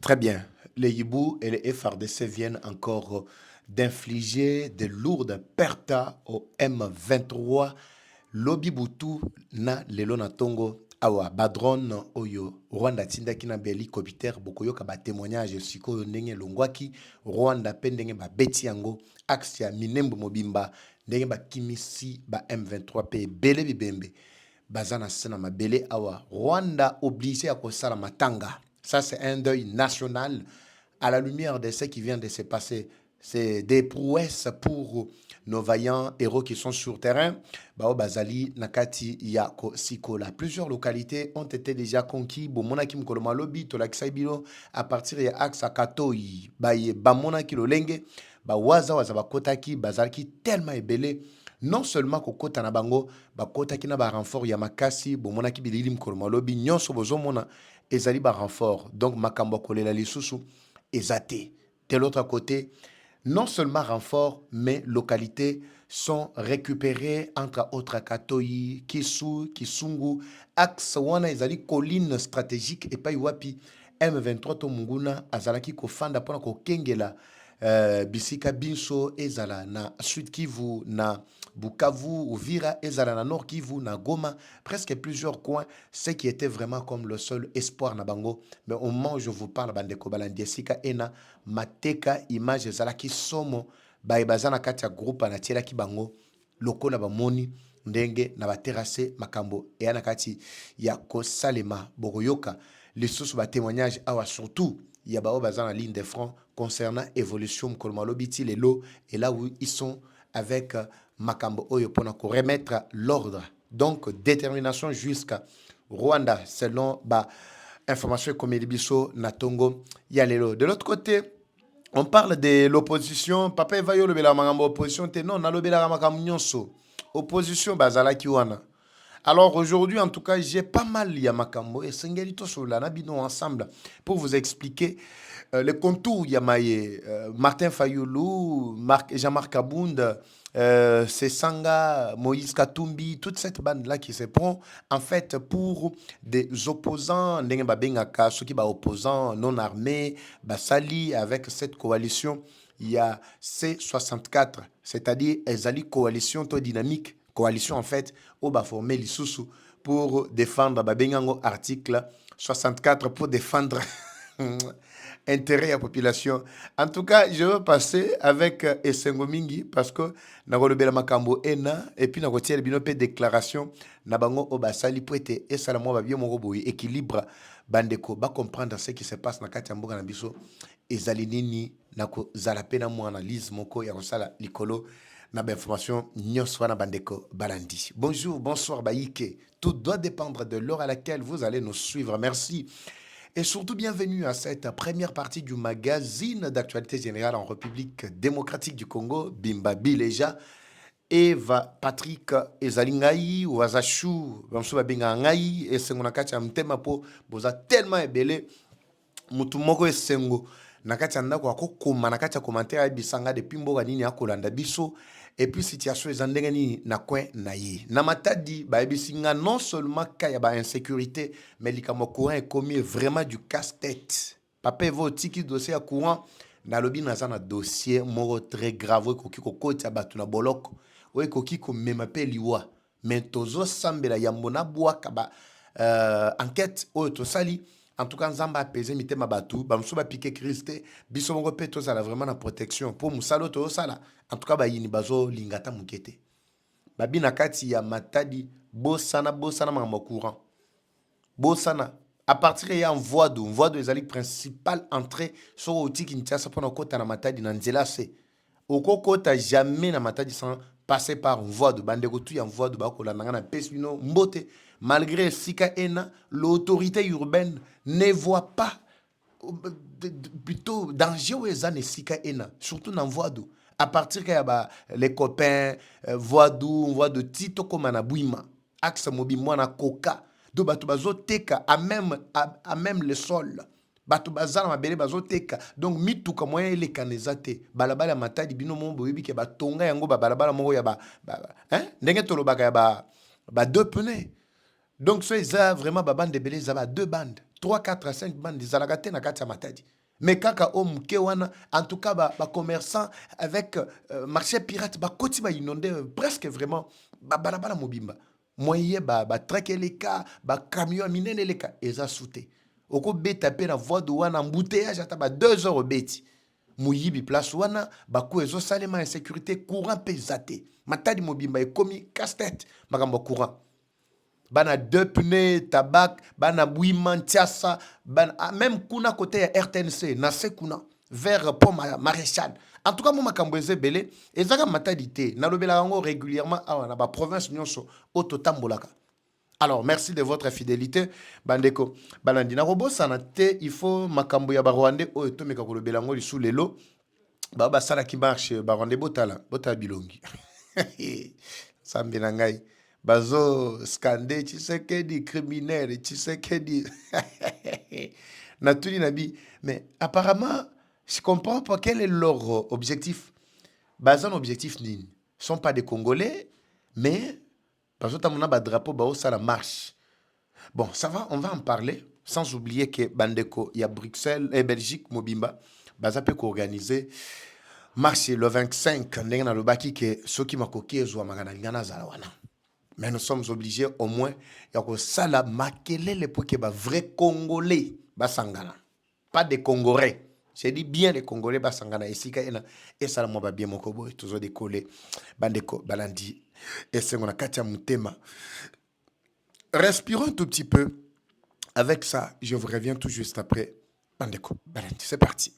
Très bien. Les hiboux et les FRDC viennent encore d'infliger de lourdes pertes au M23. Lobi Butu na lelo na tongo awa badron oyo Rwanda tindaki na hélicoptère bokoyoka ba témoignage sikoyo ndenge longwaki Rwanda pe ndenge babeti yango axe ya Minembo Mobimba ndenge bakimisi ba M23 pe ebele bibembe baza na se na mabele awa Rwanda obligé ya kosala matanga. Ça, c'est un deuil national à la lumière de ce qui vient de se passer. C'est des prouesses pour nos vaillants héros qui sont sur terrain. Bao Bazali, Nakati, Yako, Sikola. Plusieurs localités ont été déjà conquises. Bomona Kim Kolomalobi, Tolaksaibilo, à partir de Axe Akatoi, Baye, Bamona Kilolenge, Bawaza, Wazabakotaki, Bazalki, tellement ébélé. Non seulement kokota na bango, bakotaki na ba renfort ya makasi, bomona ki bilili mkolomalobi, nyonso bozomona ezali ba renfort. Donc makambo kolela lisusu ezate. De l'autre côté, non seulement renfort, mais localités sont récupérées entre autres Katoi, Kisu, Kisungu, axe wana ezali colline stratégique et pas wapi M23 to munguna azalaki kofanda pona kokengela bisika binso ezala na Sud Kivu na Bukavu, Uvira, ezala na Nord Kivu, na Goma, presque plusieurs coins, ce qui était vraiment comme le seul espoir na bango. Mais au moment où je vous parle, bandeko balandiesika ena mateka image ezalaki somo baebazana kati ya groupe anatielaki bango lokola bamoni ndenge na baterase makambo eyana kati ya kosalema bokoyoka lisusu ba témoignage awa surtout il y a bazana ligne de front concernant évolution kolmalobiti lelo et là où ils sont avec makambo oyo pona ko remettre l'ordre. Donc détermination jusqu'à Rwanda selon ba information comme Elibiso Natongo Yalelo. De l'autre côté, on parle de l'opposition. Papa Evayo le bela makambo opposition te non na le bela makambo nyonso. Opposition bazala kiwana. Alors aujourd'hui, en tout cas, j'ai pas mal Yamakambo et Sengelito sur la Nabino ensemble pour vous expliquer les contours Yamaye, Martin Fayoulou, Jean-Marc Abound, Sesanga, Moïse Katumbi, toute cette bande-là qui se prend en fait pour des opposants, ceux qui sont opposants non armés, Basali, avec cette coalition, il y a C64, c'est-à-dire Ezali Coalition Dynamique coalition en fait au bas formé l'issoussou pour défendre babengango article 64 pour défendre intérêt à la population. En tout cas, je vais passer avec Essengo Mingi parce que na makambo ena et puis na rotiel binope déclaration na bango obasali pour être et salamo ba bien mon boy équilibre bandeko ba comprendre ce qui se passe na kati mboka na biso ezali nini na ko zala pena mo analyse moko ya kosala likolo na information nyonso na bandeko balandi. Bonjour, bonsoir baïke. Tout doit dépendre de l'heure à laquelle vous allez nous suivre. Merci. Et surtout bienvenue à cette première partie du magazine d'actualité générale en République démocratique du Congo, Bimba Bileja. Eva Patrick Ezalingai ou Azachou, Bamsouba Bingangai, et Sengonakati Amtema po, boza tellement ebele, Mutumoko et Sengo. Nakati andako akokoma nakati ya commentaire bisanga depuis mboka nini akolanda biso et puis situation ezandenge nini na coin na ye na matadi ba bisinga non seulement kaya ba insécurité mais likamo courant est commis vraiment du casse-tête papa evo tiki dossier ya courant na lobi na zana dossier moko très grave koki kokoti ya batu na boloko oye koki ko mema pe liwa mais tozo sambela yambo na bwaka ba enquête oyo tosali. En tout cas, Nzamba apaisé mitema batu, bamso ba piqué Christ, biso mongo pe to sala vraiment na protection pour musalo to sala. En tout cas, ba yini bazo lingata mukete. Babi na kati ya matadi bosana mambo courant. Bosana à partir ya voie de ezali principale entrée sur outil Kinshasa pour kota na matadi na nzela se. Oko kota jamais na matadi sans passer par voie de bandeko tu ya voie de bakola na pesino mbote. Malgré Sika Ena, l'autorité urbaine ne voit pas plutôt danger aux et Sika Ena, surtout dans voie d'eau. À partir que les copains, voie de Tito comme na Bouima, axe mobi na Coca, do batu bazo teka à même le sol. Batu bazala mabele bazo teka. Donc mitu ka moyen ele kanezate. Balabala matadi bino mombo yebi ke batonga yango balabala moko ya ndenge tolobaka ya ba deux pneus. Donc, ça, ils ont vraiment ba bande de belé, ils ont 2 bandes, 3, 4 à 5 bandes, ils ont la na kati ya matadi. Mais kaka o muke wana, en tout cas, ba commerçant avec marché pirate, ba koti ba inondé presque vraiment, ba balabala mobimba. Moyen ba traque les cas, ba camion minene les cas, ils ont sauté. Oko beta pe na voie de wana embouteillage ata ba 2 heures beti. Muyibi place wana, ba ko ezo salema insécurité courant pesate. Matadi mobimba e komi casse-tête, makambo courant. Bana 2 pneus, tabac, bana bouillement, tiasa, même kuna côté RTNC, na se kuna, vers pont maréchal. En tout cas, moi, makamboise belé, et zaka matadité, na lobela yango régulièrement, na ba province nyonso, ototambolaka. Alors, merci de votre fidélité, bandeko. Balandina robo sanate, il faut makambo ya barwande, o eto meka kolobela yango sous lelo, ba sala ki marche, barwande botala bilongi. Sambi na ngai. Bazo scandé, tu sais que dit criminel, tu sais que dit. Natuli Nabi. Mais apparemment, je comprends pas quel est leur objectif. Bazan objectif ni. Ils sont pas des Congolais, mais parce que t'as ba drapeau, ba ça la marche. Bon, ça va, on va en parler. Sans oublier que Bandeko, il y a Bruxelles et Belgique, Mobimba, Baza peut organiser marche le 25, n'enga le baki que ceux qui m'akoki ezwa magana ngana zalawana. Mais nous sommes obligés au moins, il y a que ça la makelele pour que les vrais Congolais basangana. Pas des Congolais. J'ai dit bien les Congolais basangana. Et ça la moi bien mon kobo. Toujours décollé. Bandeko, balandi. Et c'est mon akatia mutema. Respirons un tout petit peu. Avec ça, je vous reviens tout juste après. Bandeko, balandi. C'est parti.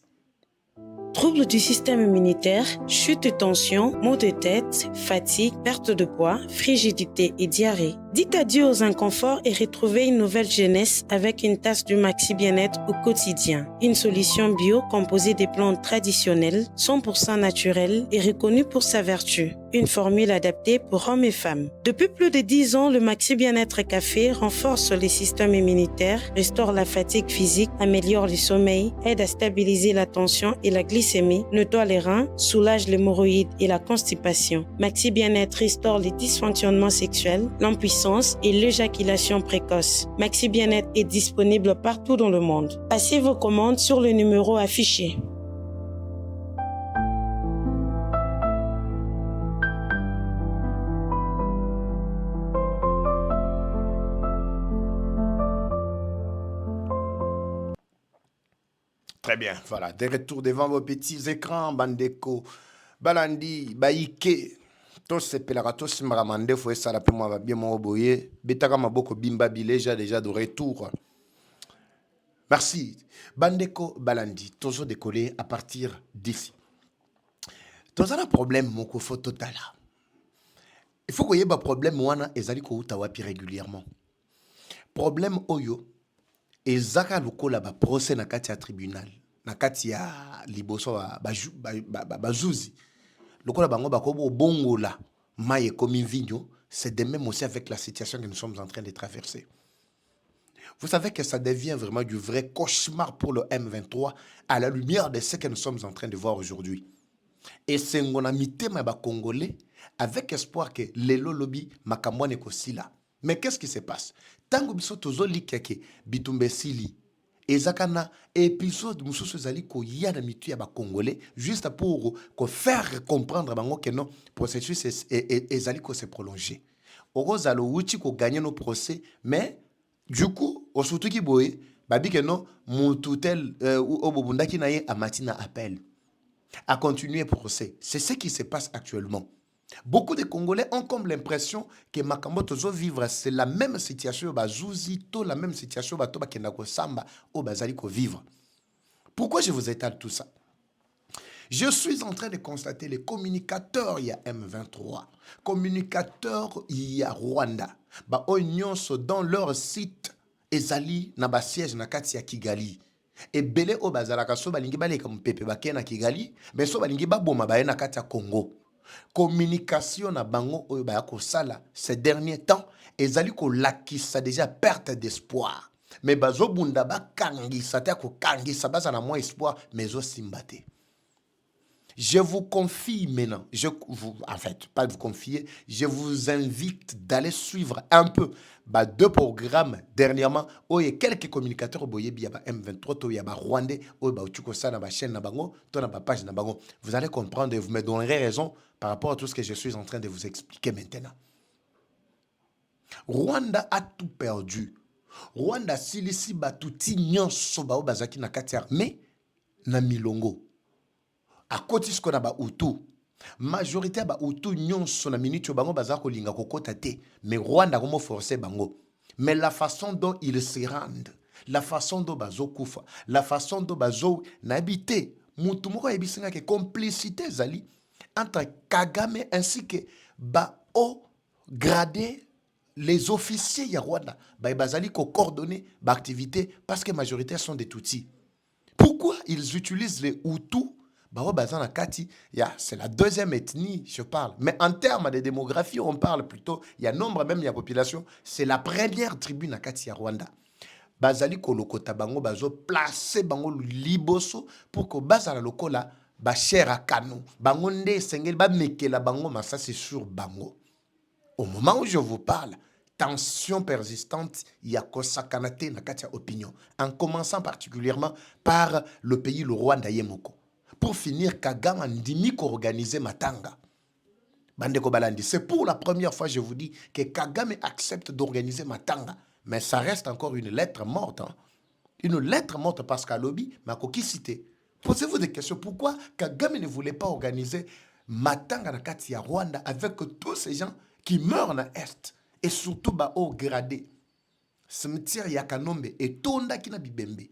Troubles du système immunitaire, chute de tension, maux de tête, fatigue, perte de poids, frigidité et diarrhée. Dites adieu aux inconforts et retrouvez une nouvelle jeunesse avec une tasse du Maxi Bien-être au quotidien. Une solution bio composée des plantes traditionnelles, 100% naturelles et reconnue pour sa vertu. Une formule adaptée pour hommes et femmes. Depuis plus de 10 ans, le Maxi Bien-être Café renforce le système immunitaire, restaure la fatigue physique, améliore le sommeil, aide à stabiliser la tension et la glycémie, nettoie les reins, soulage l'hémorroïde et la constipation. Maxi Bien-être restaure les dysfonctionnements sexuels, l'impuissance et l'éjaculation précoce. Maxi Bien-être est disponible partout dans le monde. Passez vos commandes sur le numéro affiché. Très bien, voilà. De retour devant vos petits écrans, Bandeko, Balandi, Baïke. Tous ces pélards, tous ces maramandés, faut ça la paix, moi, bien mon oboye. Betaka maboko bimba bileja déjà de retour. Merci. Bandeko, Balandi, toujours décollé à partir d'ici. Tous un problème, mon kofo total. Il faut qu'il y ait un problème, wana, ezali ko utawapi régulièrement. Problème oyo, ezaka lokola ba procès na kati ya tribunal. Na kati ya liboso bazuzi. Lokola bango bakobo bongola maye komi vigno, c'est de même aussi avec la situation que nous sommes en train de traverser. Vous savez que ça devient vraiment du vrai cauchemar pour le M23 à la lumière de ce que nous sommes en train de voir aujourd'hui. Et c'est mon amitié ma Congolais avec espoir que lelo lobby makamwane kosila. Mais qu'est-ce qui se passe? Tango biso tozoli keke bitumbe sili. Ezakana épisode mususu zali ko yana mitu ya ba Congolais juste pour faire comprendre bango que non processus ezali ko se prolonger. Orozalo wuti ko gagner nos procès mais du coup au surtout ki boye babi que non mututel obobundaki na ye amatina appel à continuer procès. C'est ce qui se passe actuellement. Beaucoup de Congolais ont comme l'impression que Makambo tozo vivre, c'est la même situation bazouzi, to la même situation bato bakendako samba au bazaliko vivre. Pourquoi je vous étale tout ça? Je suis en train de constater les communicateurs il y a M23, communicateurs il y a Rwanda, ba nyonso dans leur site ezali na ba siège na kati ya Kigali. Et belé o bazalaka so balingi baleka mpepe bakena Kigali, mais so balingi baboma baye na kati ya Congo. Communication na bango oyo baya kosala ces derniers temps ezali ko lakisa déjà perte d'espoir mais bazo bunda ba kangisa ta ko kangisa baza na moins espoir mais zo simbate Je vous confie maintenant, en fait, pas vous confier, je vous invite d'aller suivre un peu deux programmes dernièrement où il y a quelques communicateurs il y a M23, il y a Rwandais, où il y a chaîne, page. Vous allez comprendre et vous me donnerez raison par rapport à tout ce que je suis en train de vous expliquer maintenant. Rwanda a tout perdu. Rwanda silisi batuti nyonso bao bazaki na kati armée na milongo. A koti ce qu'on a ba Hutu. Majorité ba Hutu nyonso na minute bango bazako linga kokota te. Mais Rwanda komo forcer bango. Mais la façon dont ils se rendent, la façon dont bazo kufa, la façon dont bazo n'habité, mutu moko yebisinga ke complicité zali entre Kagame ainsi que ba haut gradé les officiers ya Rwanda bazali ko coordonner ba activité parce que majorité sont des Tutsis. Pourquoi ils utilisent les Hutus? C'est la deuxième ethnie, je parle. Mais en termes de démographie, on parle plutôt, il y a nombre même, il y a population, c'est la première tribu na kati ya Rwanda. Bazali kolokota bango bazo placer bango liboso pour que bazala lokola ba cher à kano. Bango nde sengel ba mekela bango masasi sur bango. Au moment où je vous parle, tension persistante, il y a kosakanate na kati ya opinion. En commençant particulièrement par le pays, le Rwanda yemoko. Pour finir, Kagame ndimi ko organiser matanga. Bandeko Balandi, c'est pour la première fois, je vous dis, que Kagame accepte d'organiser matanga. Mais ça reste encore une lettre morte. Hein? Une lettre morte parce qu'à lobby, ma coquille cité. Posez-vous des questions. Pourquoi Kagame ne voulait pas organiser matanga na kati ya Rwanda avec tous ces gens qui meurent dans l'Est et surtout au gradé. Cimetière ya Kanombe et Tonda kina Bibembe.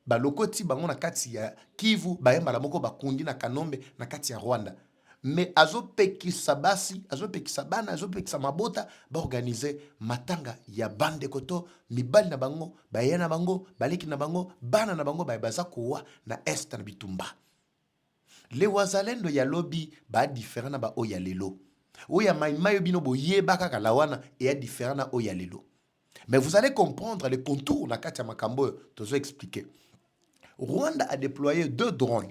Lokoti bango na kati ya Kivu bayamba la moko bakundi na Kanombe na kati ya Rwanda. Mais azopekisa basi, azopekisa bana, azopekisa mabota ba organiser matanga ya bande koto mibali na bango, bayena bango, baliki na bango, bana na bango baza kowa na est na bitumba. Les wazalendo ya lobby ba différent na ba o ya lelo. O ya mayo bino boye baka kalawana et différent na o ya lelo. Mais vous allez comprendre les contours na kati ya makambo tozo expliquer. Rwanda a déployé 2 drones,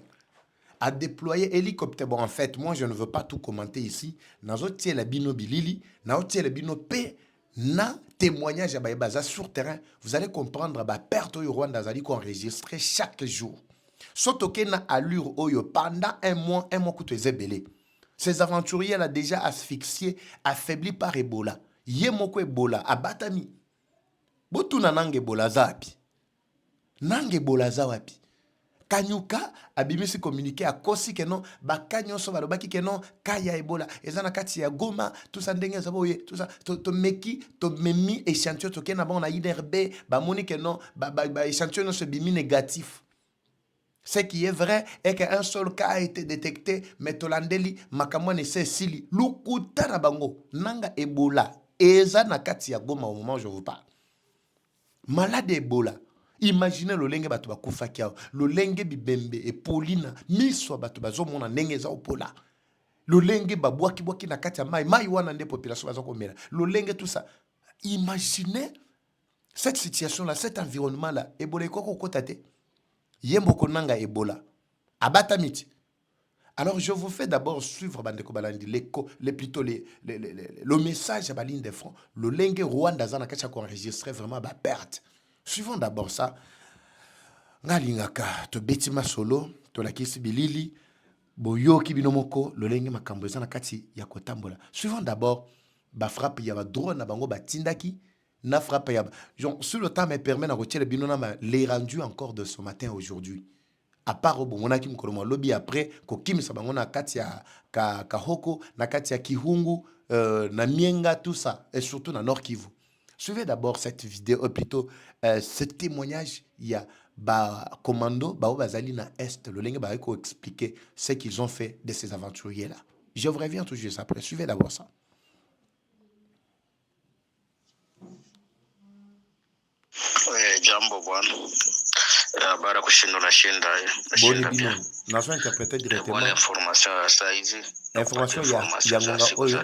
a déployé hélicoptère. Bon, en fait, moi, je ne veux pas tout commenter ici. Nazotie la bino bilili, nazotie la bino pe, na témoignage à sur terrain. Vous allez comprendre, perte au Rwanda zali qu'on enregistre chaque jour. Sotoke na allure oyo pendant un mois coûte zébélé. Ces aventuriers là déjà asphyxiés, affaiblis par Ebola. Yemoko Ebola, abatami. Botuna nange Ebola zapi. Nange bolaza wapi. Kanyuka abimisi communiqué a kosi que non ba kanyo so balobaki que non kaya Ebola ezana kati ya Goma tout ça ndenge zaboye tout ça to meki to memi échantillon to kena ba on a INRB ba moni que non ba échantillon se bimi négatif. Ce qui est vrai est qu'un seul cas a été détecté mais tolandeli makamwane se sili lukuta na bango nanga Ebola ezana kati ya Goma au moment où je vous parle. Malade Ebola. Imaginez le lenge bato bakufa kiao, le lenge bibembe et Paulina, miswa bato bazomona ndenge za opola. Le lenge babwaki bwaki na kati ya mai wana nde population bazokomela. Le lenge tout ça. Imaginez cette situation là, cet environnement là, Ebola koko kotate. Yembo konanga Ebola. Abata miti. Alors je vous fais d'abord suivre bandeko balandi le message à Baline de front. Le lenge Rwanda za na kati ya ko enregistrer vraiment ba perte. Suivons d'abord ça. Ngalingaka to betima solo to la kisi bilili boyoki binomoko lolenge makambo na kati ya kotambola. Suivons d'abord ba frappe ya ba drone na bango ba tindaki na frappe ya sur le temps me permet na retirer binona les rendus encore de ce matin aujourd'hui. À part au monaki mkolomo lobby après ko kimisa bango na kati ya kahoko na kati ya Kihungu na Mienga tout ça et surtout na Nord Kivu. Suivez d'abord cette vidéo, plutôt ce témoignage. Il y a commando, bazali na Est, le lingue va expliquer ce qu'ils ont fait de ces aventuriers-là. Je vous reviens tout juste après. Suivez d'abord ça. Jambo bwana. Bara kushinda shinda. Boni bino. Nazo interpréter directement. Bonne information ça ici. Information ya ngonga oyo.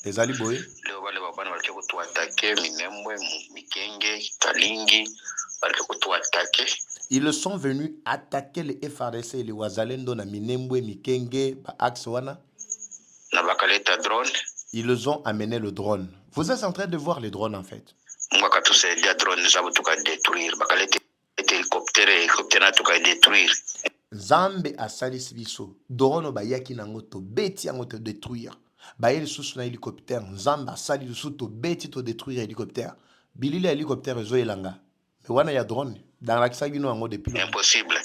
Ezali boye. Leo wale babana walikuwa kutuatake Minembwe, Mikenge, Kalingi, walikuwa kutuatake. Ils sont venus attaquer les FRDC et les Wazalendo na Minembwe, Mikenge, Axe wana. na bakaleta drone. Ils ont amené le drone. Vous êtes en train de voir les drones en fait. Mungu akatusaidia drone zabo tukadetruire, bakaleta helicoptere tukadetruire. Nzambe asalisi biso drone bayaki nango to beti yango to détruire. Bayeli susu na hélicoptère, Nzambe asali susu to beti to détruire hélicoptère. Bilili hélicoptère zo elanga. Mais wana ya drone dans la kisa bino yango depuis impossible.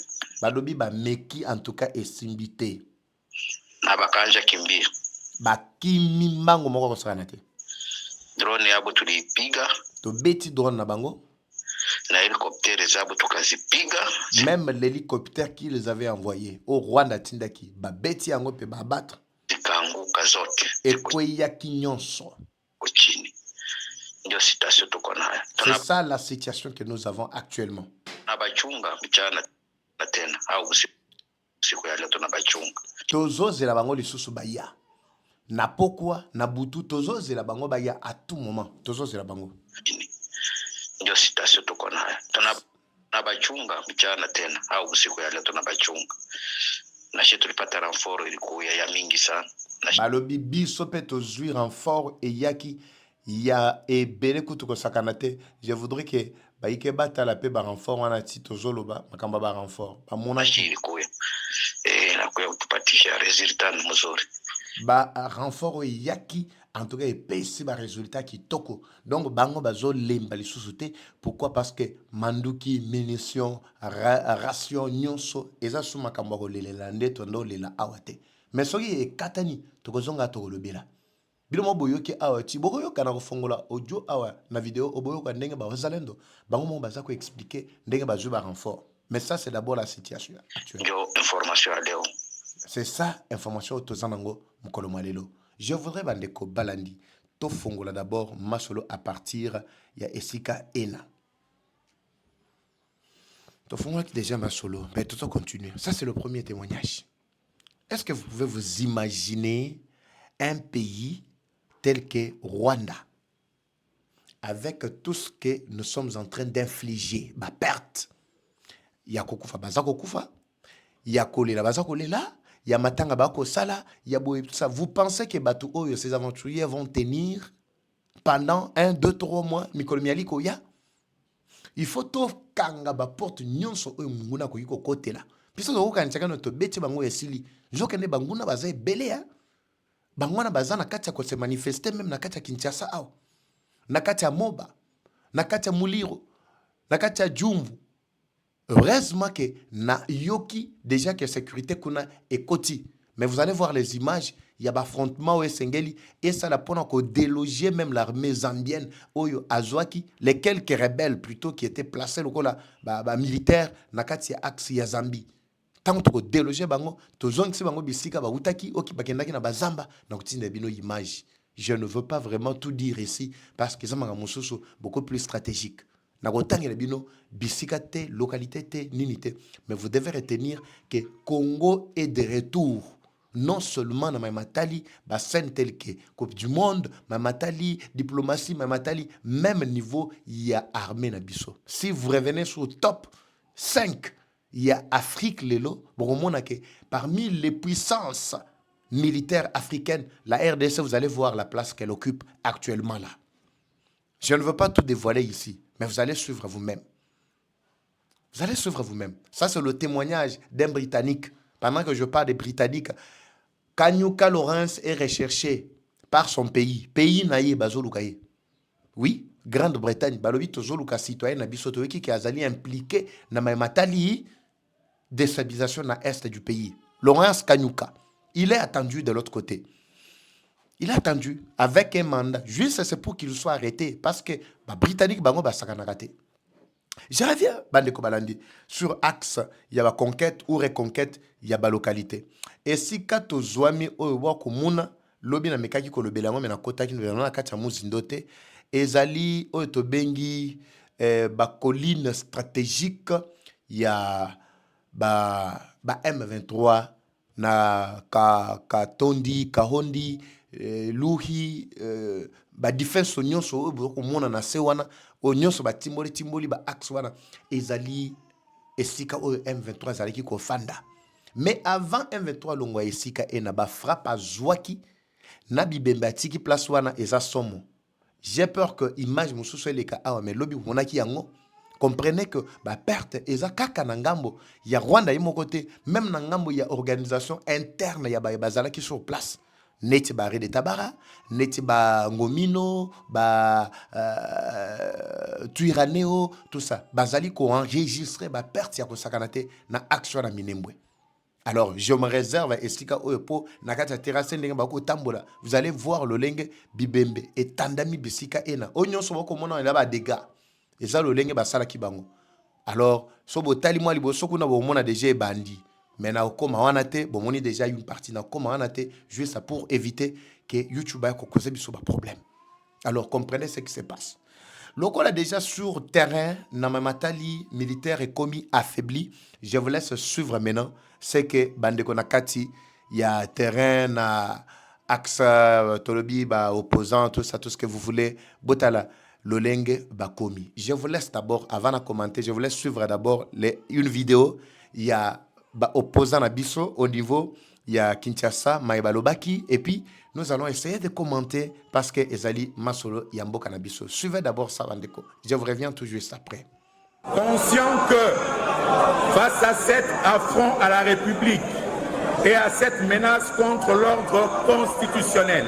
Balobi ba meki en tout cas esimbité. Na bakanja kimbia. Bakimi mbango moko kosana te. Drone yabo tulipiga. To beti drone na bango. Na hélicoptère zabo tukazipiga. Même l'hélicoptère qui les avait envoyé au Rwanda tindaki ba beti yango pe ba battre. Zikanguka zote. Ekweyaki nyonso. Kuchini. Ndio situation tuko nayo. C'est ça la situation que nous avons actuellement. Abachunga mchana na tena au siku ya leo tunabachunga. Tozozela bango lisusu baya. Na pokwa na butu tozozela bango baya à tout moment. Tozozela bango. Ndio situation tuko nayo. Tunabachunga mchana tena au siku ya leo tunabachunga. Na shi tulipata renfort ilikuwa ya mingi sana. Balobi biso pe tozui renfort e yaki ya ebele kutu ko sakanate. Je voudrais que baike bata la pe ba renfort wana ti tozoloba makamba ba renfort. Ba mona shi ilikuwa na kwa kutupatisha resultat mzuri. Ba renfort yaki en tout cas epesi ba résultat qui toko. Donc bango bazo lemba lisusu te. Pourquoi? Parce que manduki munitions ration nyonso eza suma makambo ko lelela nde tondo lela awate. Mais soki e katani tokozonga tokolobela. Bilomo boyoki awa ti bokoyoka na kofongola audio awa na vidéo oboyoka ndenge ba Wazalendo bango mo baza ko expliquer ndenge ba ba renfort. Mais ça c'est d'abord la situation actuelle. Information à Léo. C'est ça information tozanango mukolo malelo. Je voudrais bandeko balandi to fongola d'abord masolo à partir ya esika ena. To fongola déjà masolo, mais tout continue. Ça c'est le premier témoignage. Est-ce que vous pouvez vous imaginer un pays tel que Rwanda avec tout ce que nous sommes en train d'infliger, ma perte. Ya kokufa baza kokufa, ya kolela baza kolela, ya matanga bako sala, ya boye tout ça. Vous pensez que batu oyo ces aventuriers vont tenir pendant 1, 2, 3 mois mikolomiali koya? Il faut to kanga ba porte nyonso oyo munguna ko yiko kotela. Piso zo ka nchaka no to beti bango esili. Jokende banguna baza ebele ya. Bangwana baza na kati ya ko se manifester même na kati ya Kinshasa aw. Na kati ya Moba, na kati ya Muliro, na kati ya Jumbu. Heureusement que na yoki déjà que sécurité kuna ekoti. Mais vous allez voir les images, il y a affrontement au Sengeli et ça la pona ko déloger même l'armée zambienne oyo azwaki les quelques rebelles plutôt qui étaient placés lokola ba militaires na kati ya axe ya Zambie. Tant ko déloger bango to zongi bango bisika ba utaki oki bakendaki na bazamba na kutinda bino image. Je ne veux pas vraiment tout dire ici parce que ça m'a beaucoup plus stratégique. Nagotangela bino bisika te, localité te, ninité. Mais vous devez retenir que Congo est de retour. Non seulement dans Mamatali, bah scène telle que Coupe du Monde, Mamatali, diplomatie, Mamatali, même niveau, il y a armée na biso. Si vous revenez sur le top 5, il y a Afrique Lelo, bon, que parmi les puissances militaires africaines, la RDC, vous allez voir la place qu'elle occupe actuellement là. Je ne veux pas tout dévoiler ici. Mais vous allez suivre vous-même. Vous allez suivre vous-même. Ça, c'est le témoignage d'un Britannique. Pendant que je parle des Britanniques, Kanyuka Lawrence est recherché par son pays. Pays naïe bazolukaye. Oui, Grande-Bretagne, balobi tozoluka citoyen na bisoto qui a impliqué na matali déstabilisation na est du pays. Lawrence Kanyuka, il est attendu de l'autre côté. Il a attendu avec un mandat. Juste c'est pour qu'il soit arrêté. Parce que les Britanniques bango basakana raté. Je reviens, Bandeko Balandi, sur axe, il y a la conquête ou reconquête, il y a la localité. Et si kato zwami oyo komuna, lobi na mekaki ko lobela ngome na kota ki na kati ya muzindote, ezali oyo to bengi ba colline stratégique, il y a ba M23 na Katondi, Kahondi, Luhi, ba defense nyonso oyo komona na se wana o nyonso ba timboli ba axe wana ezali esika oyo M23 zalaki ko fanda. Mais avant M23 longwa esika na ba frappe zwaki na bibembe atiki place wana eza somo. J'ai peur que image mususu eleka awa mais lobi monaki yango. Comprenez que ba perte eza kaka na ngambo ya Rwanda yimo côté même na ngambo ya organisation interne ya bazalaki sur place. Neti ba Rede Tabara, neti ba Ngomino, ba Tuiraneo, tout ça. Bazali ko enregistrer ba perte ya ko sakanate na action na Minembwe. Alors, je me réserve estika oyopo nakata terrasse ndenge ba ko tambola. Vous allez voir le lenge bibembe et tandami bisika ena. Onyo so bako mona ela ba dégâts. Et ça le lenge ba sala kibango. Alors, so botali mwa liboso kuna bo mona déjà bandi. Mais na okoma wana te bomoni déjà une partie na okoma wana te juste pour éviter que YouTube ait causé biso ba problème. Alors comprenez ce qui se passe. Lokola a déjà sur terrain na mamatali militaire est commis affaibli. Je vous laisse suivre maintenant. C'est que bandeko nakati y a terrain na axe tolobi ba opposant tout ça tout ce que vous voulez botala lolenge ba commis. Je vous laisse d'abord avant de commenter, je vous laisse suivre d'abord une vidéo. Il y a opposant à Bisso au niveau, il y a Kinshasa, Maïbalobaki, et puis nous allons essayer de commenter parce que Ezali Masolo Yambo Kanabiso. Suivez d'abord ça, Vandeko. Je vous reviens tout juste après. Conscient que face à cet affront à la République et à cette menace contre l'ordre constitutionnel,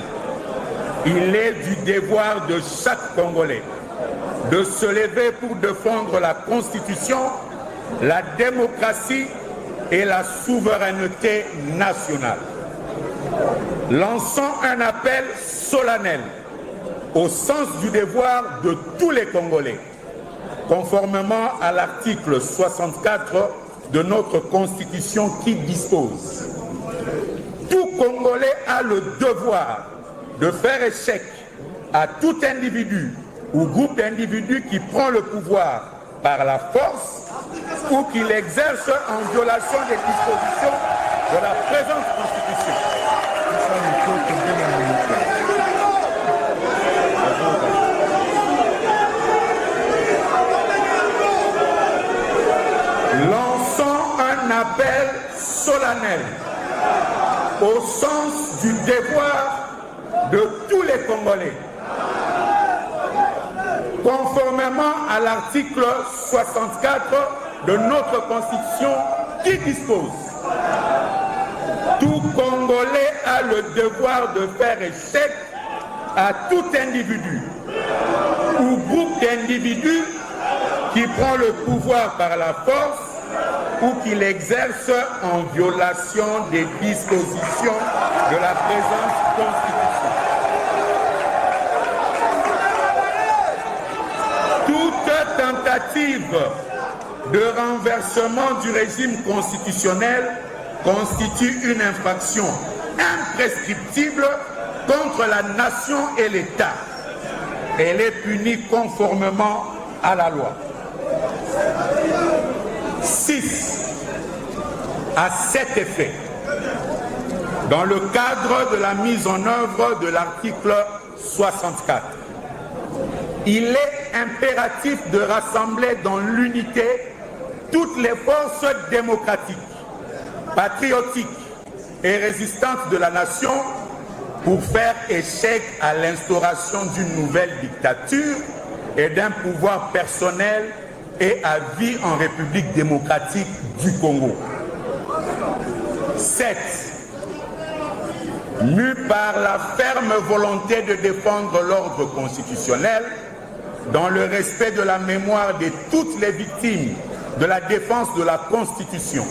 il est du devoir de chaque Congolais de se lever pour défendre la Constitution, la démocratie et la souveraineté nationale. Lançons un appel solennel au sens du devoir de tous les Congolais, conformément à l'article 64 de notre Constitution qui dispose: tout Congolais a le devoir de faire échec à tout individu ou groupe d'individus qui prend le pouvoir par la force ou qu'il exerce en violation des dispositions de la présente Constitution. Lançons un appel solennel au sens du devoir de tous les Congolais, conformément à l'article 64 de notre Constitution qui dispose: tout Congolais a le devoir de faire échec à tout individu ou groupe d'individus qui prend le pouvoir par la force ou qui l'exerce en violation des dispositions de la présente Constitution. Toute tentative de renversement du régime constitutionnel constitue une infraction imprescriptible contre la nation et l'État. Elle est punie conformément à la loi. 6. À cet effet, dans le cadre de la mise en œuvre de l'article 64, il est impératif de rassembler dans l'unité toutes les forces démocratiques, patriotiques et résistantes de la nation pour faire échec à l'instauration d'une nouvelle dictature et d'un pouvoir personnel et à vie en République démocratique du Congo. 7. Mû par la ferme volonté de défendre l'ordre constitutionnel, dans le respect de la mémoire de toutes les victimes de la défense de la Constitution,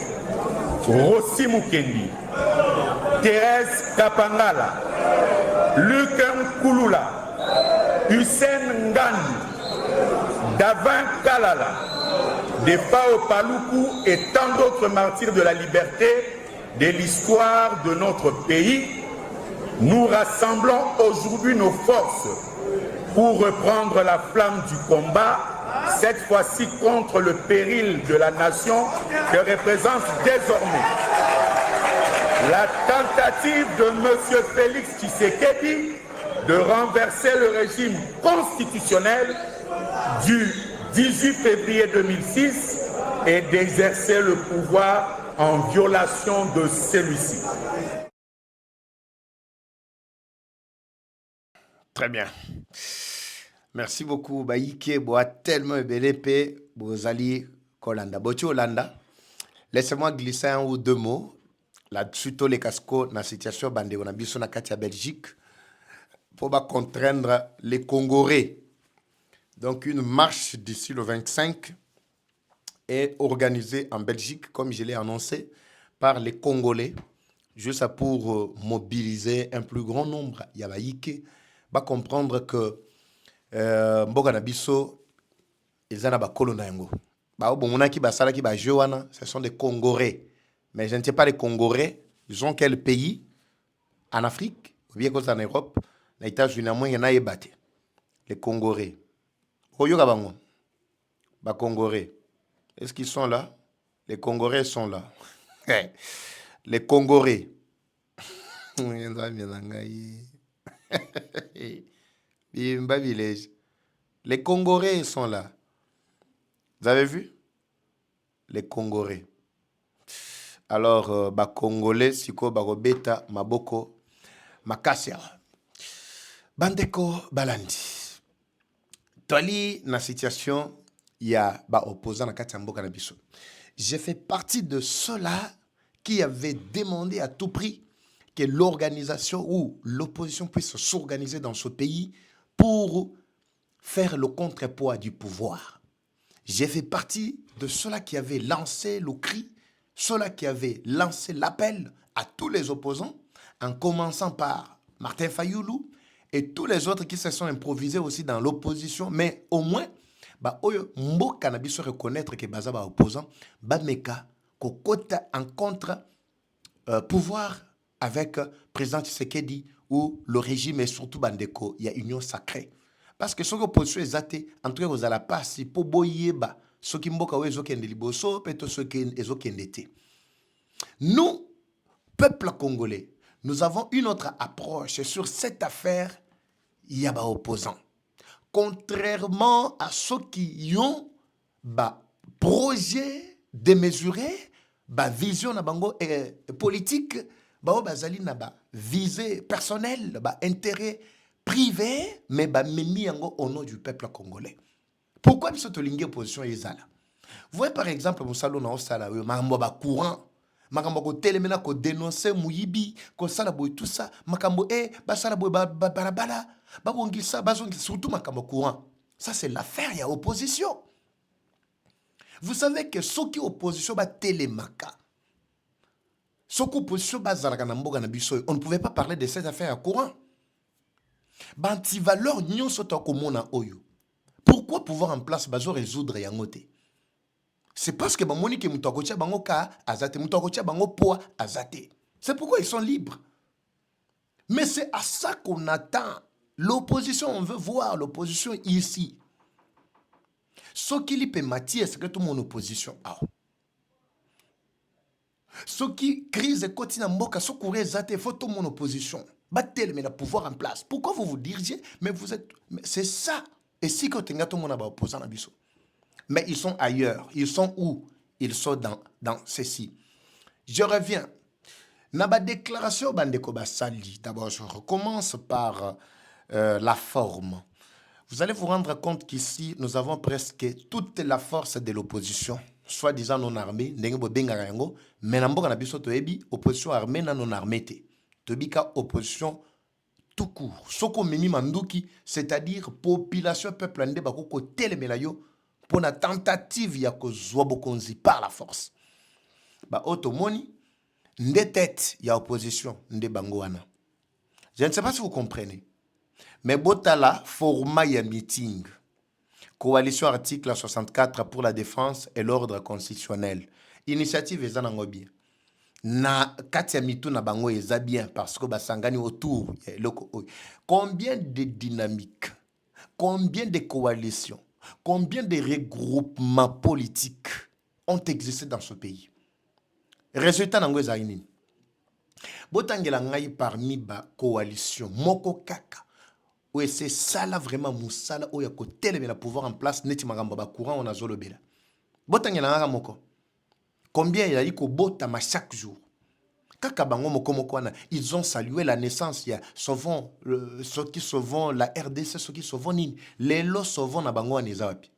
Rossi Mukendi, Thérèse Kapangala, Luc Nkulula, Hussein Ngandi, Davin Kalala, Defao Paluku et tant d'autres martyrs de la liberté de l'histoire de notre pays, nous rassemblons aujourd'hui nos forces pour reprendre la flamme du combat, cette fois-ci contre le péril de la nation que représente désormais la tentative de M. Félix Tshisekedi de renverser le régime constitutionnel du 18 février 2006 et d'exercer le pouvoir en violation de celui-ci. Très bien. Merci beaucoup. Baïke boa tellement belépé, Bozali Kolanda. Boti Olanda. Laissez-moi glisser un ou deux mots. Là-dessus, les cascos, dans la situation, bande, on a biso na Katia Belgique, pour contraindre les Congolais. Donc, une marche d'ici le 25 est organisée en Belgique, comme je l'ai annoncé, par les Congolais, juste pour mobiliser un plus grand nombre. Yabaïke va comprendre que Mboga na biso, ils ont ba kolona yango. Ba obomona ki basala ki ba joana, ce sont des Congolais. Mais je ne sais pas les Congolais, ils ont quel pays en Afrique, ou bien en Europe, les États-Unis, il y en a ébatté. Les Congolais. Oyoga bango. Ba Congolais. Est-ce qu'ils sont là? Les Congolais sont là. Les Congolais. Les Congolais sont là. Vous avez vu? Les Congolais. Alors, ba Congolais, siko bagobeta maboko makasia. Bandeko balandi. Toli na situation ya ba opposant na kati ya mboka na biso. J'ai fait partie de ceux-là qui avaient demandé à tout prix que l'organisation ou l'opposition puisse s'organiser dans ce pays pour faire le contrepoids du pouvoir. J'ai fait partie de ceux-là qui avaient lancé le cri, ceux-là qui avaient lancé l'appel à tous les opposants, en commençant par Martin Fayoulou et tous les autres qui se sont improvisés aussi dans l'opposition, mais au moins, mboka na biso reconnaître que baza ba opposant, ba meka kokota en contre pouvoir avec président Tshisekedi ou le régime et surtout bandeko, il y a union sacrée. Parce que ce que l'opposition est zate, en tout cas, vous allez passer pour boyeba, ce qui mboka ou ezo kende liboso, peut-être ce qui ezo kende te. Nous, peuple congolais, nous avons une autre approche sur cette affaire, il y a ba opposants. Contrairement à ceux qui ont ba projet démesuré, ba vision na bango politique, ba bazali na ba visée personnelle, ba intérêt privé, mais ba memi yango au nom du peuple congolais. Pourquoi nous sommes en opposition ezala? Vous voyez par exemple, Moussalo na osala, makambo ba courant, makambo ko telemena ko dénoncer muyibi, ko sala boy tout ça, makambo ba sala boy barabara, ba bongisa, surtout makambo courant. Ça c'est l'affaire, il y a opposition. Vous savez que ceux qui opposition ba télémaka, ceux qui opposition ba zalaka na mboga na biso, on ne pouvait pas parler de cette affaire à courant. Bantivaleur nyon soto komona oyo. Pourquoi pouvoir en place bazo résoudre yangote? C'est parce que bamoni ke muto akotia bango ka azate, muto akotia bango poa azate. C'est pourquoi ils sont libres. Mais c'est à ça qu'on attend. L'opposition, on veut voir l'opposition ici. Ce qui lui permet, c'est que tout mon opposition a. Ce qui crise et continue à mboka, ce qui est il faut tout mon opposition. Battel, mais le pouvoir en place. Pourquoi vous vous dirigez? Mais vous êtes. C'est ça. Et si quand tout le monde a opposant à biso. Mais ils sont ailleurs. Ils sont où? Ils sont dans ceci. Je reviens. Naba déclaration bandeko basali. D'abord, je recommence par la forme. Vous allez vous rendre compte qu'ici, nous avons presque toute la force de l'opposition, soi-disant non armée, mais n'amboka na biso toebi opposition armée na non armée te. Tobika opposition tout court. Soko memi manduki, c'est-à-dire population peuple ande bako ko telemela yo pour la tentative ya ko zwa bokonzi par la force. Ba otomoni nde tête ya opposition nde bango wana. Je ne sais pas si vous comprenez. Mais botala format ya meeting. Coalition article 64 pour la défense et l'ordre constitutionnel. Initiative eza nango bien. Na kati ya mitu na bango eza bien parce que basangani autour. Combien de dynamiques, combien de coalitions, combien de regroupements politiques ont existé dans ce pays? Résultat nango eza nini? Botangela ngai parmi ba coalition moko kaka. Oui, c'est ça là vraiment moussala où il y a côté le pouvoir en place neti magamba ba courant on a zolo bela. Botangela moko. Combien il a dit ko botama chaque jour. Kaka bango moko moko wana, ils ont salué la naissance, il y a souvent ceux qui sauvent la RDC, ceux qui sauvent nini. Les lots sauvent na bango wana wapi.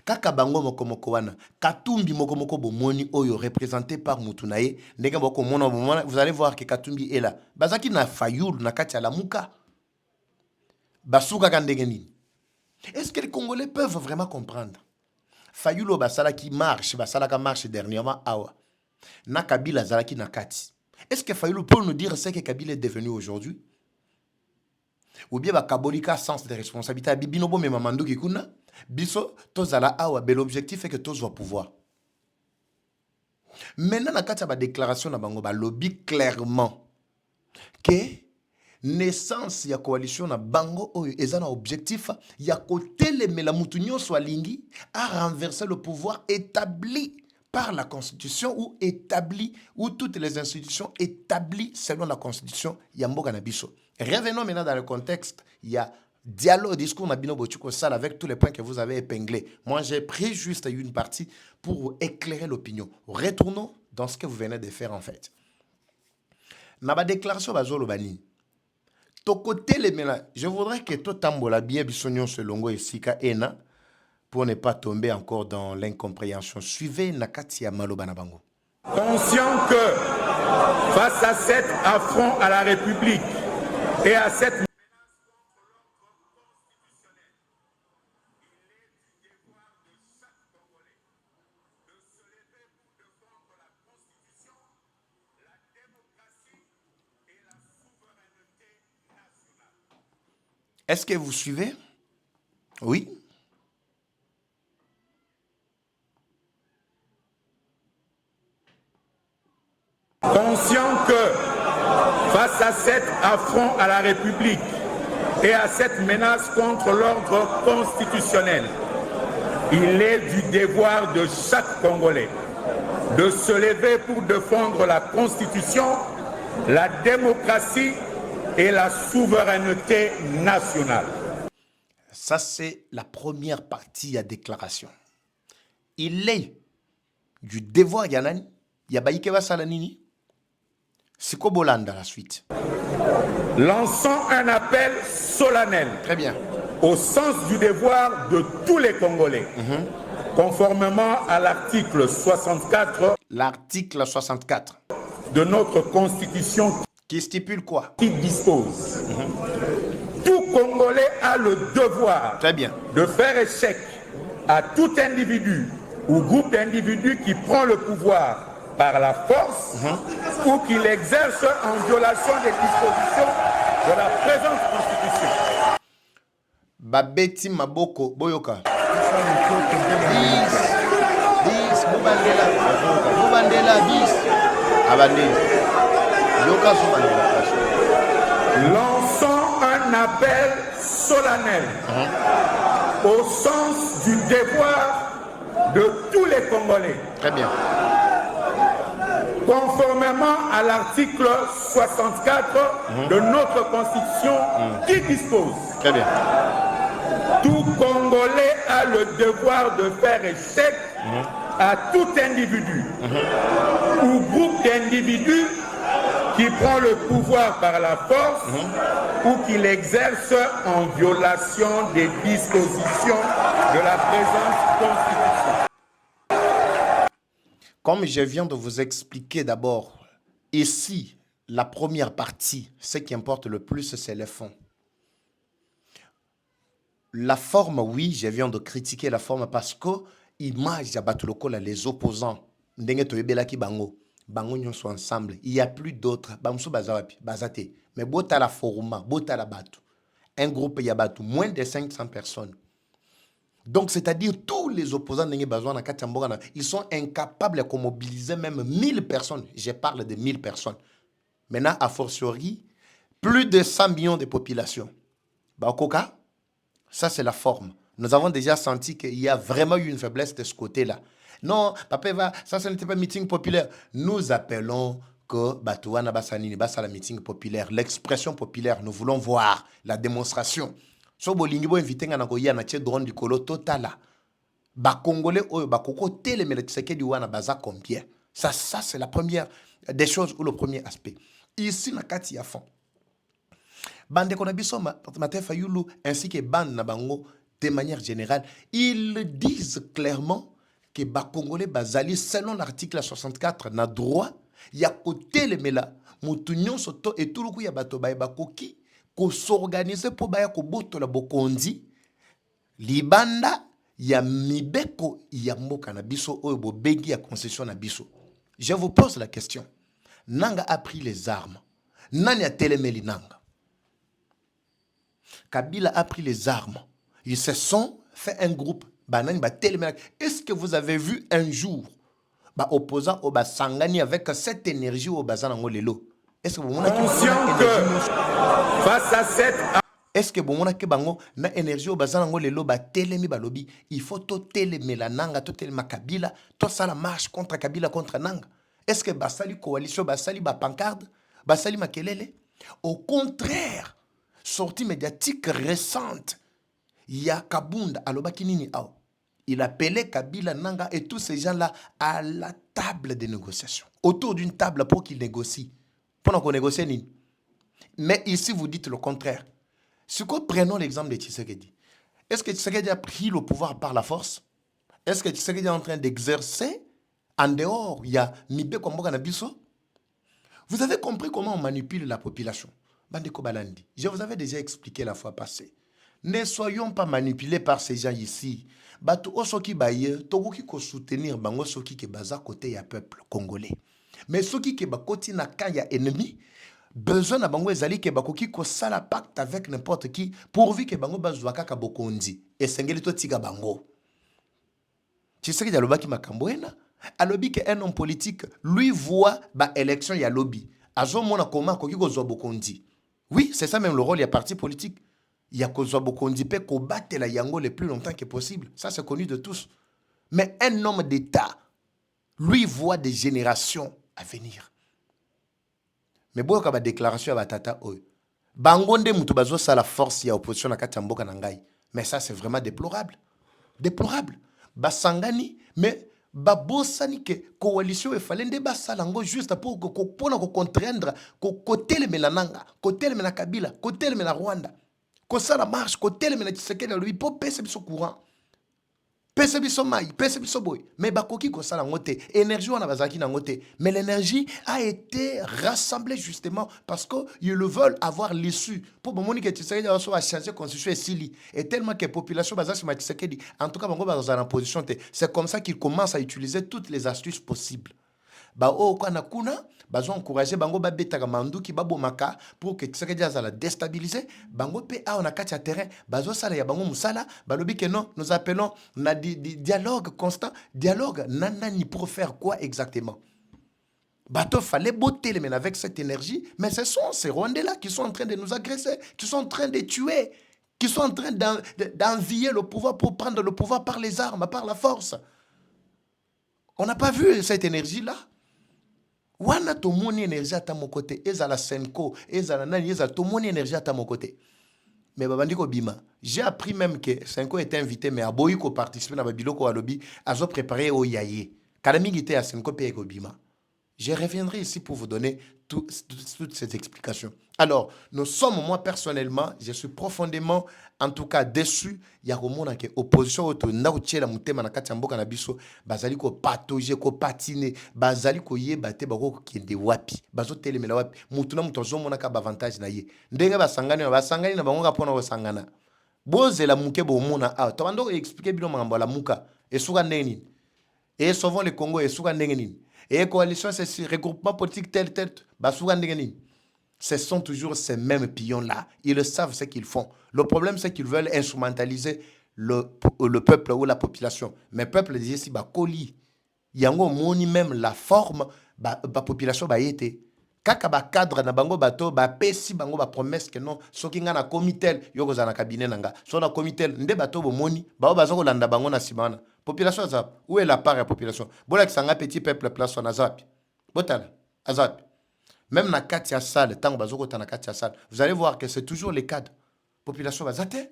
Kaka bango moko moko wana, Katumbi moko moko bomoni oyo représenté par Mutunaye, ndenge moko mona bomona, vous allez voir que Katumbi est là. Bazaki na Fayoul na kati ya Lamuka. Basuka kandenge nini. Est-ce que les Congolais peuvent vraiment comprendre? Fayoulo basala qui marche, basala qui marche dernièrement awa. Na Kabila zalaki na kati. Est-ce que Fayoulo peut nous dire ce que Kabila est devenu aujourd'hui? Ou bien Kabolika sens de responsabilité bibinobo me mamandou kikuna biso tozala awa bel objectif est que tous va pouvoir. Maintenant na kati ba déclaration na bango ba lobby clairement que naissance ya coalition na bango oyo ezana objectif ya kotelemela mutu nyonso alingi à renverser le pouvoir établi par la Constitution ou établi, ou toutes les institutions établies selon la Constitution Yamboga Nabiso. Revenons maintenant dans le contexte, il y a dialogue, discours Nabino Bochuko Sal avec tous les points que vous avez épinglés. Moi, j'ai pris juste une partie pour éclairer l'opinion. Retournons dans ce que vous venez de faire en fait. Naba déclaration Bazolo Bani. Tokote les mélanges. Je voudrais que tout tambola bien bisognon selongo et sika ena. Pour ne pas tomber encore dans l'incompréhension. Suivez Nakatia Malobana Bango. Conscient que face à cet affront à la République et à cette menace contre l'ordre constitutionnel, il est du devoir de chaque Congolais de se lever pour défendre la Constitution, la démocratie et la souveraineté nationale. Est-ce que vous suivez? Oui. Conscient que face à cet affront à la République et à cette menace contre l'ordre constitutionnel, il est du devoir de chaque Congolais de se lever pour défendre la Constitution, la démocratie et la souveraineté nationale. Ça, c'est la première partie à déclaration. Il est du devoir, Yanani, Yabaïkeva Salanini. C'est quoi Bolanda la suite? Lançant un appel solennel. Très bien. Au sens du devoir de tous les Congolais, conformément à l'article 64. L'article 64 de notre Constitution qui stipule quoi? Qui dispose. Tout Congolais a le devoir. Très bien. De faire échec à tout individu ou groupe d'individus qui prend le pouvoir par la force ou qui l'exerce en violation des dispositions de la présente Constitution. Babeti Maboko Boyoka. Bis, Mubandela, bis. Abandé. Yoka Soubandela. Lançons un appel solennel au sens du devoir de tous les Congolais. Très bien. Conformément à l'article 64 de notre Constitution qui dispose. Très bien. Tout Congolais a le devoir de faire échec à tout individu ou groupe d'individus qui prend le pouvoir par la force ou qui l'exerce en violation des dispositions de la présente Constitution. Comme je viens de vous expliquer d'abord, ici, la première partie, ce qui importe le plus, c'est le fond. La forme, oui, je viens de critiquer la forme parce que image à les opposants, bango nyonso ensemble, il n'y a plus d'autres. Mais bota la forma, bota la batu. Un groupe yabatu, moins de 500 personnes. Donc, c'est-à-dire tous les opposants ils sont incapables de mobiliser même 1000 personnes. Je parle de 1000 personnes. Maintenant, a fortiori, plus de 100 millions de population. Bakoka, ça c'est la forme. Nous avons déjà senti qu'il y a vraiment eu une faiblesse de ce côté-là. Non, papa, ça ce n'était pas un meeting populaire. Nous appelons que Batouana Bassanini, Bassala meeting populaire, l'expression populaire, nous voulons voir la démonstration. So bolingi bo invité ngana ko ya na che drone du kolo totala. Ba Congolais oyo ba koko telemela Tshisekedi wana baza combien? Ça c'est la première des choses ou le premier aspect. Ici na kati ya fond. Bande Konabiso Martin Fayulu ainsi que Bande Nabango de manière générale, ils disent clairement que ba Congolais bazali selon l'article 64 na droit ya ko telemela mutu nyonso to etuluku ya bato ba bakoki ko s'organiser pour baya ko botola bokonzi libanda ya mibeko ya mboka na biso oyo bobengi ya concession na biso. Je vous pose la question. Nanga a pris les armes. Nani a telemeli Nanga? Kabila a pris les armes. Ils se sont fait un groupe. Est-ce que vous avez vu un jour opposant au Sangani avec cette énergie au Bazanango Lelo? Est-ce que vous avez conscient que face à cette... Est-ce que vous avez na énergie au Bazanango Lelo telemi balobi? Il faut to telemi la Nanga, to telema Kabila, to ça la marche contre Kabila contre Nanga. Est-ce que basali coalition, basali ba pancarte, basali makelele? Au contraire, sortie médiatique récente, il y a Kabunda alobaki nini ao. Il appelait Kabila Nanga et tous ces gens-là à la table de négociation. Autour d'une table pour qu'ils négocient. Pendant qu'on négocie nini. Mais ici, vous dites le contraire. Si nous prenons l'exemple de Tshisekedi, est-ce que Tshisekedi a pris le pouvoir par la force? Est-ce que Tshisekedi est en train d'exercer en dehors? Il y a Mibe Komboka Nabiso. Vous avez compris comment on manipule la population. Bandeko Balandi, je vous avais déjà expliqué la fois passée. Ne soyons pas manipulés par ces gens ici. Bato osoki baye, togoki ko soutenir bango soki ke baza côté ya peuple congolais. Mais soki ke bakoti na kan ya ennemi, besoin na bango ezali ke bakoki ko sala pacte avec n'importe qui pourvu que bango bazwa kaka bokonzi. Esengeli to tika bango. Tshisekedi alobaki makambo ena, alobi que un homme politique lui voit ba élection ya lobby. Azo mona comment koki ko zwa bokonzi. Oui, c'est ça même le rôle des partis politiques. Il y a qu'on battre la yango le plus longtemps que possible. Ça, c'est connu de tous. Mais un homme d'État, lui, voit des générations à venir. Mais bon, comme la déclaration à Tata Oy, Bangonde Moutubazo, ça la force, il y a opposition à Katamboka Nangai. Mais ça, c'est vraiment déplorable. Déplorable. Basangani, mais Babosani que coalition il fallait des basalango juste pour contraindre côté le melananga, côté le Kabila, côté le Rwanda. Ko ça la marche, côté le Tshisekedi lui pour pèse biso courant. Pèse biso mai, pèse biso boy. Mais bakoki ko ça la ngote, énergie on a bazaki na ngote. Mais l'énergie a été rassemblée justement parce que ils le veulent avoir l'issue. Pour bon que Tshisekedi a changer constitution et sili. Et tellement que la population bazasi ma Tshisekedi, en tout cas bango baza en position, c'est comme ça qu'ils commencent à utiliser toutes les astuces possibles. Ba o kwa na kuna bazo encourager bango ba betaka manduki babo maka pour que Tshisekedi azala déstabiliser bango pe a on a kati terrain bazo sala ya bango musala balobi que non nous appelons na dialogue constant dialogue nanani pour faire quoi exactement. Bato fallait botter les mains avec cette énergie mais ce sont ces Rwandais là qui sont en train de nous agresser, qui sont en train de tuer, qui sont en train d'envier le pouvoir pour prendre le pouvoir par les armes, par la force. On n'a pas vu cette énergie là. Wana tomoni énergie à mon côté, ezala Senko, ezala nani, ezala tomoni énergie à mon côté. Mais babandiko bima, j'ai appris même que Senko était invité mais aboyi ko participer na babiloko alobi, azo préparer au yaye. Kalami gité à Senko pe ko bima. Je reviendrai ici pour vous donner toutes ces explications. Alors, nous sommes, moi personnellement, je suis profondément, en tout cas, déçu. Il y a une opposition autour de la moutema na katamboka na biso, bazali ko patauger, ko patiner, bazali ko yebate bako ki de wapi, bazo telemela wapi, mutuna mutozo mona ka avantage na ye. Ndenga basangani na bango ka pona basangana. Boze la muke bo mona a. Tawando expliquer bilo mambo la muka. Esuka ndeni. Et souvent le Congo esuka ndeni. Et coalition, c'est regroupement politique tel. Ce sont toujours ces mêmes pions-là. Ils le savent ce qu'ils font. Le problème, c'est qu'ils veulent instrumentaliser le peuple ou la population. Mais le peuple dit ici, Koli. Yango moni même la forme, population, yete. Kaka cadre na bango bato, pesi bango promesse que non, soki nga na komitel, yoko za na cabinet nanga. So na komitel, nde bato bo moni, bazoko landa bango na simana. Population azap. Où est la part de la population? Bola kisanga petit peuple place on azap. Botala, azap. Même na katia salle, tant bazoko ta na katia salle, vous allez voir que c'est toujours les cadres. Population azate.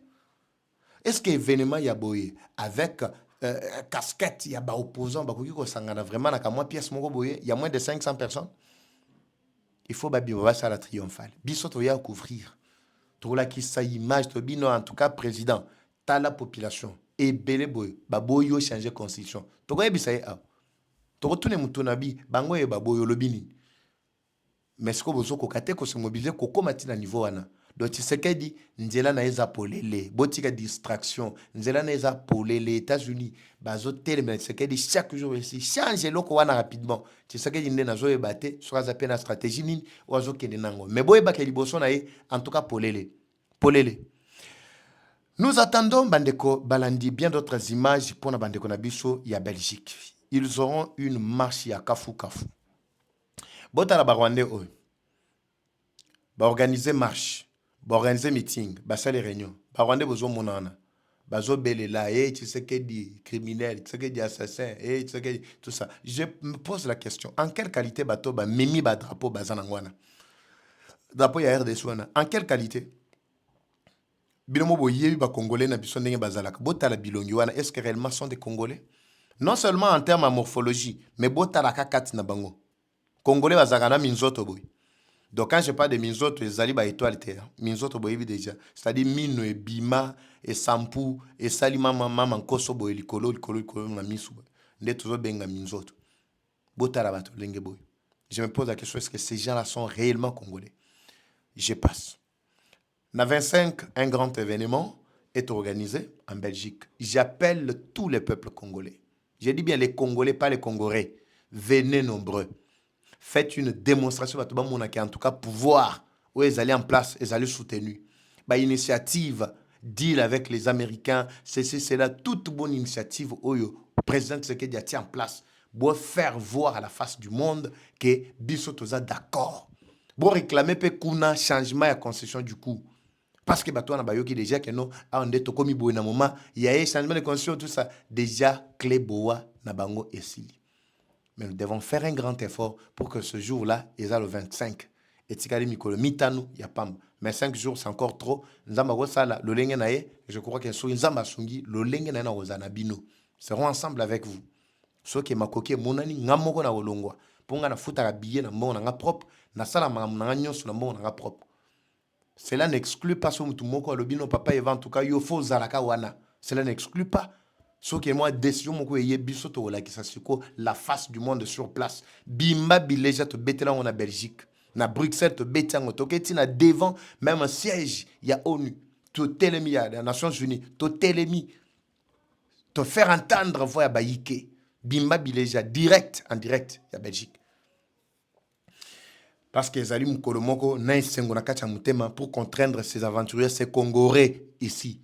Est-ce que événement yaboye avec casquette, il y a des opposants, vraiment, il y a moins de 500 personnes. Il faut que ça la triomphale. Biso to ya couvrir. To la qui sa image to bino en tout cas président, ta la population et belé boy, baboyo changer constitution. To go ebisa e a. To go tune mutu na bi bango e baboyo lobini. Mais ce que vous avez ko se mobiliser ko komati na niveau wana. Donc tu sais que dit nzela na eza polele, botika distraction, nzela na eza polele États-Unis, bazo tele mais c'est que dit chaque jour ici change loko wana rapidement. Tu sais que dit ndena zo ebate sur za pena stratégie nini ozo kende nango. Mais boye ba ke liboso na ye en tout cas polele. Polele. Nous attendons bandeko balandi bien d'autres images pour na bandeko na biso ya Belgique. Ils auront une marche ya Kafu Kafu. Bota la Barwande oyo. Ba organiser marche. Ba organiser meeting, ba faire les réunions. Ba rendre besoin monana. Ba zo belela, tu sais que dit criminel, tu sais que dit assassin, tu sais que tout ça. Je me pose la question, en quelle qualité bato ba mimi ba drapeau bazanangwana? Drapeau ya RDC wana. En quelle qualité? Bilomo boye ba congolais na biso ndenge bazalaka. Bota la bilongi wana, est-ce que réellement sont des congolais? Non seulement en termes de morphologie, mais bota la kakati na bango. Congolais bazakana minzoto boy. Donc quand je parle de minzoto, les aliba étoile terre. Minzoto boy déjà, c'est-à-dire mino et bima et sampu et salima mama nkoso boy likolo na misu. Ndé toujours benga minzoto. Bota la bato lenge boy. Je me pose la question, est-ce que ces gens-là sont réellement congolais? Je passe. Na 25, un grand événement est organisé en Belgique. J'appelle tous les peuples congolais. Je dis bien les Congolais, pas les Congolais. Venez nombreux. Faites une démonstration, en tout cas pouvoir, où ils allaient en place, ils allaient soutenir. Initiative, deal avec les Américains, c'est là toute bonne initiative où le président Tshisekedi a tient en place pour faire voir à la face du monde que Biso toza d'accord. Pour réclamer un changement à la constitution du coup. Parce que Batouana Bayoki déjà que non, on est au komi boy na moment, il y a un changement de constitution, tout ça. Déjà, clé boa na bango esili. Mais nous devons faire un grand effort pour que ce jour-là, il y a le 25. Et Tikali Mikolo, Mitanu, il y a pas. Mais 5 jours, c'est encore trop. Nzamba Rosala, le Lengenae, je crois que sur Nzamba Sungi, le Lengenae na Ozanabino. Seront ensemble avec vous. Ceux qui m'akoké, monani, ngamoko na olongwa. Ponga na futa la billet na mbongo na propre, na sala na nyonso na mbongo na propre. Cela n'exclut pas ce mutumoko alobino papa Eva en tout cas, yo fo zalaka wana. Cela n'exclut pas. Ce qui est moi décision moko yé biso to la ki sasiko la face du monde sur place. Bimba bileja to betela on a Belgique. Na Bruxelles to betango to ketina devant même un siège il y a ONU. To telemi ya les Nations Unies, to telemi to faire entendre voix baïké. Bimba bileja direct en direct ya Belgique. Parce que Zali Mkolomoko n'a sengo na kacha mutema pour contraindre ces aventuriers, ces Congolais ici.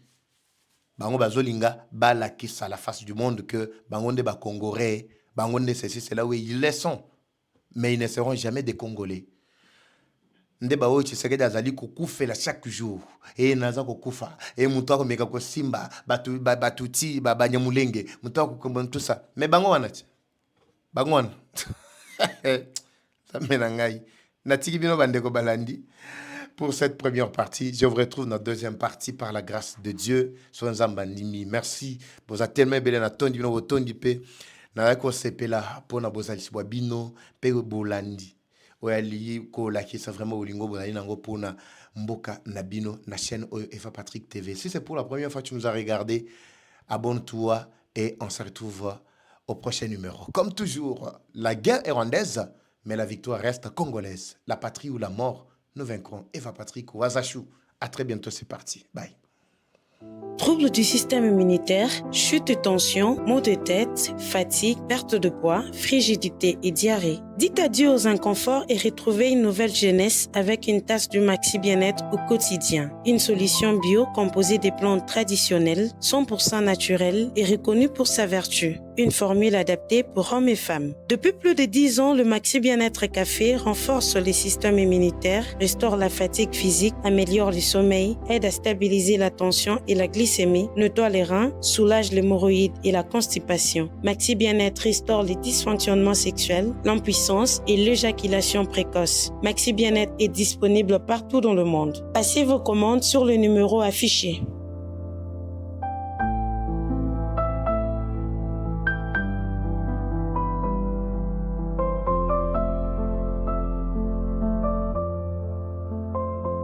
Bango bazolinga balakisa à la face du monde que bangonde ba Congolais, bangonde ceci c'est là où ils le sont, mais ils ne seront jamais des Congolais. Ndeba ochi Tshisekedi azali kokufela chaque jour et naza kokufa et mutu akomeka ko simba batuti banyamulenge mutu akokomba tout ça mais bango wana ça menangai natiki bino bandeko balandi. Pour cette première partie, je vous retrouve dans la deuxième partie par la grâce de Dieu. Merci. Vous avez tellement bien entendu, vous avez entendu, vous avez entendu, pour na bozali bino pe bolandi. Oyali ko la ki sa vraiment olingo bozali nango pour na mboka na bino na chaîne Eva Patrick TV. Si c'est pour la première fois que tu nous as regardé, abonne-toi et on se retrouve au prochain numéro. Comme toujours, la guerre est rwandaise, mais la victoire reste congolaise. La patrie ou la mort, nous vaincrons. Eva Patrick Ouazachou. À très bientôt, c'est parti. Bye. Troubles du système immunitaire, chute de tension, maux de tête, fatigue, perte de poids, frigidité et diarrhée. Dites adieu aux inconforts et retrouvez une nouvelle jeunesse avec une tasse du Maxi Bien-être au quotidien. Une solution bio composée des plantes traditionnelles, 100% naturelles et reconnue pour sa vertu. Une formule adaptée pour hommes et femmes. Depuis plus de 10 ans, le Maxi Bien-être Café renforce les systèmes immunitaires, restaure la fatigue physique, améliore le sommeil, aide à stabiliser la tension et la glycémie, nettoie les reins, soulage l'hémorroïde et la constipation. Maxi Bien-être restaure les dysfonctionnements sexuels, l'impuissance et l'éjaculation précoce. Maxi Bien-être est disponible partout dans le monde. Passez vos commandes sur le numéro affiché.